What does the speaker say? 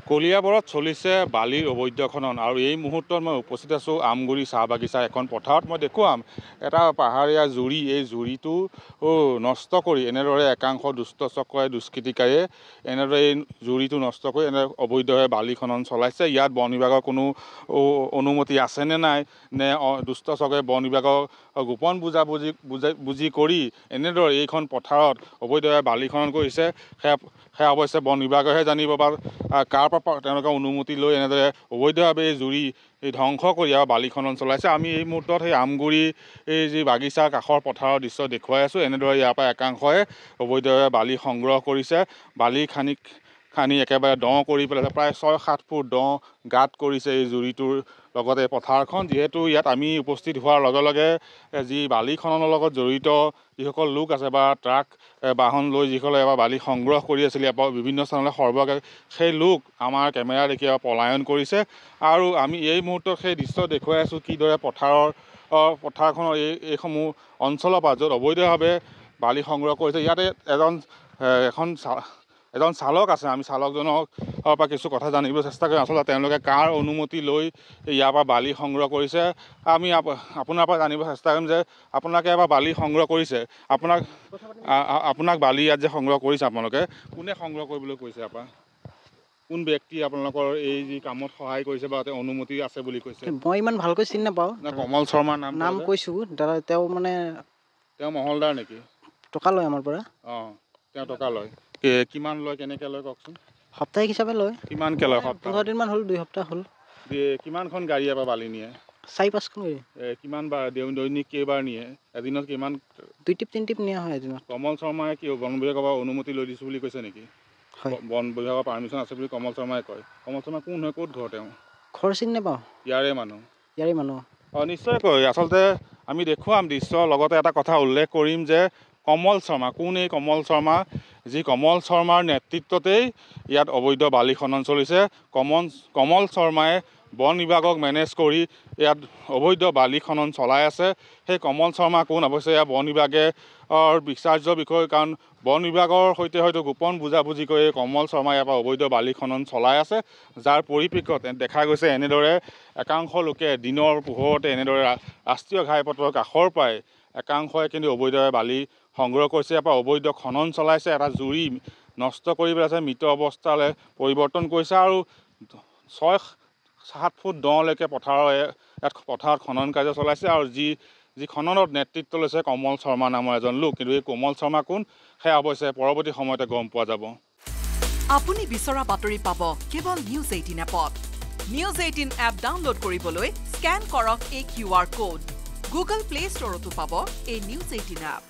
কলিয়াবৰত চলিছে বালিৰ অবৈধ খনন আৰু এই মুহূৰ্তত মই উপস্থিত আছোঁ আমগুৰি চাহ বাগিচা এখন পথাৰত মই দেখুৱাম এটা পাহাৰীয়া জুৰি এই জুৰিটো নষ্ট কৰি এনেদৰে একাংশ দুষ্ট চক্ৰই দুষ্কৃতিকাৰীয়ে এনেদৰে এই জুৰিটো নষ্ট কৰি এনে অবৈধভাৱে বালি খনন চলাইছে ইয়াত বন বিভাগৰ কোনো অনুমতি আছে নে নাই নে দুষ্ট চক্ৰই বন বিভাগৰ গোপন বুজি কৰি এনেদৰে এইখন পথাৰত অবৈধভাৱে বালি খনন কৰিছে সেয়া অৱশ্যে বন বিভাগেহে জানিব বা কাৰ পৰা তেওঁলোকে অনুমতি লৈ এনেদৰে অবৈধভাৱে জুৰি ধ্বংস কৰি আৰু বালি খনন চলাইছে আমি এই মুহূৰ্তত সেই আমগুৰি এই যি বাগিচাৰ কাষৰ পথাৰৰ দৃশ্য দেখুৱাই আছোঁ এনেদৰে ইয়াৰ পৰা একাংশই অবৈধভাৱে বালি সংগ্ৰহ কৰিছে বালি খানি একেবাৰে দ কৰি পেলাইছে প্ৰায় ৬-৭ ফুট দ গাঁত কৰিছে এই জুৰিটোৰ লগতে পথাৰখন যিহেতু ইয়াত আমি উপস্থিত হোৱাৰ লগে লগে যি বালি খননৰ লগত জড়িত যিসকল লোক আছে বা ট্ৰাক বাহন লৈ যিসকলে এবাৰ বালি সংগ্ৰহ কৰি আছিলে ইয়াৰ পৰা বিভিন্ন স্থানলৈ সৰবৰাহ সেই লোক আমাৰ কেমেৰা দেখি পলায়ন কৰিছে আৰু আমি এই মুহূৰ্তত সেই দৃশ্য দেখুৱাই আছোঁ কিদৰে পথাৰখনৰ এইসমূহ অঞ্চলৰ পৰা য'ত অবৈধভাৱে বালি সংগ্ৰহ কৰিছে ইয়াতে এজন চালক আছে আমি চালকজনৰ পৰা কিছু কথা জানিব চেষ্টা কৰিম আচলতে তেওঁলোকে কাৰ অনুমতি লৈ ইয়াৰ পৰা বালি সংগ্ৰহ কৰিছে আমি আপোনাৰ পৰা জানিব চেষ্টা কৰিম যে আপোনালোকে এবাৰ বালি সংগ্ৰহ কৰিছে আপোনাক বালি ইয়াত যে সংগ্ৰহ কৰিছে আপোনালোকে কোনে সংগ্ৰহ কৰিবলৈ কৈছে ইয়াৰ পৰা কোন ব্যক্তি আপোনালোকৰ এই যি কামত সহায় কৰিছে বা অনুমতি আছে বুলি কৈছে মই ইমান ভালকৈ চিনি নাপাওঁ কমল শৰ্মাৰ নাম কৈছোঁ দাদা তেওঁ মহলদাৰ নেকি টকা লয় আমাৰ পৰা তেওঁ টকা লয় কিমান লয় কেনেকৈ লয় কওকচোন সাপ্তাহিক হিচাপে লয় কিমানকৈ লয় 15 দিনমান হ'ল 2 সপ্তাহ হ'ল কিমানখন গাড়ী এবাৰ বালি নিয়ে 4-5খন গাড়ী কিমান বাৰ দৈনিক কেইবাৰ নিয়ে এদিনত কিমান 2-3 টিপ নিয়া হয় এদিনত কমল শৰ্মাই কি বন বিভাগৰ পৰা অনুমতি লৈ দিছোঁ বুলি কৈছে নেকি বন বিভাগৰ পাৰ্মিশ্যন আছে বুলি কমল শৰ্মাই কয় কমল শৰ্মা কোন হয় ক'ত ঘৰ তেওঁ ঘৰ চিনি নাপাওঁ ইয়াৰে মানুহ নিশ্চয়কৈ আচলতে আমি দেখুৱাম দৃশ্য লগতে এটা কথা উল্লেখ কৰিম যে কমল শৰ্মা কোন এই কমল শৰ্মা যি কমল শৰ্মাৰ নেতৃত্বতেই ইয়াত অবৈধ বালি খনন চলিছে কমল শৰ্মাই বন বিভাগক মেনেজ কৰি ইয়াত অবৈধ বালি খনন চলাই আছে সেই কমল শৰ্মা কোন অৱশ্যে ইয়াৰ বন বিভাগে বিচাৰ্য বিষয় কাৰণ বন বিভাগৰ সৈতে হয়তো গোপন বুজাবুজি কৰি কমল শৰ্মাই ইয়াৰ পৰা অবৈধ বালি খনন চলাই আছে যাৰ পৰিপ্ৰেক্ষিতত দেখা গৈছে এনেদৰে একাংশ লোকে দিনৰ পোহৰতে এনেদৰে ৰাষ্ট্ৰীয় ঘাইপথৰ কাষৰ পৰাই একাংশই কিন্তু অবৈধভাৱে বালি সংগ্ৰহ কৰিছে ইয়াৰ পৰা অবৈধ খনন চলাইছে এটা জুৰি নষ্ট কৰি পেলাইছে মৃত অৱস্থালৈ পৰিৱৰ্তন কৰিছে আৰু 6-7 ফুট দলৈকে পথাৰত খনন কাৰ্য চলাইছে আৰু যি খননত নেতৃত্ব লৈছে কমল শৰ্মা নামৰ এজন লোক কিন্তু এই কমল শৰ্মা কোন সেয়া অৱশ্যে পৰৱৰ্তী সময়তে গম পোৱা যাব আপুনি বিচৰা বাতৰি পাব কেৱল নিউজ 18 এপত নিউজ 18 এপ ডাউনলোড কৰিবলৈ স্ক্যান কৰক এই QR কোড গুগল প্লে ষ্টৰতো পাব এই নিউজ 18 এপ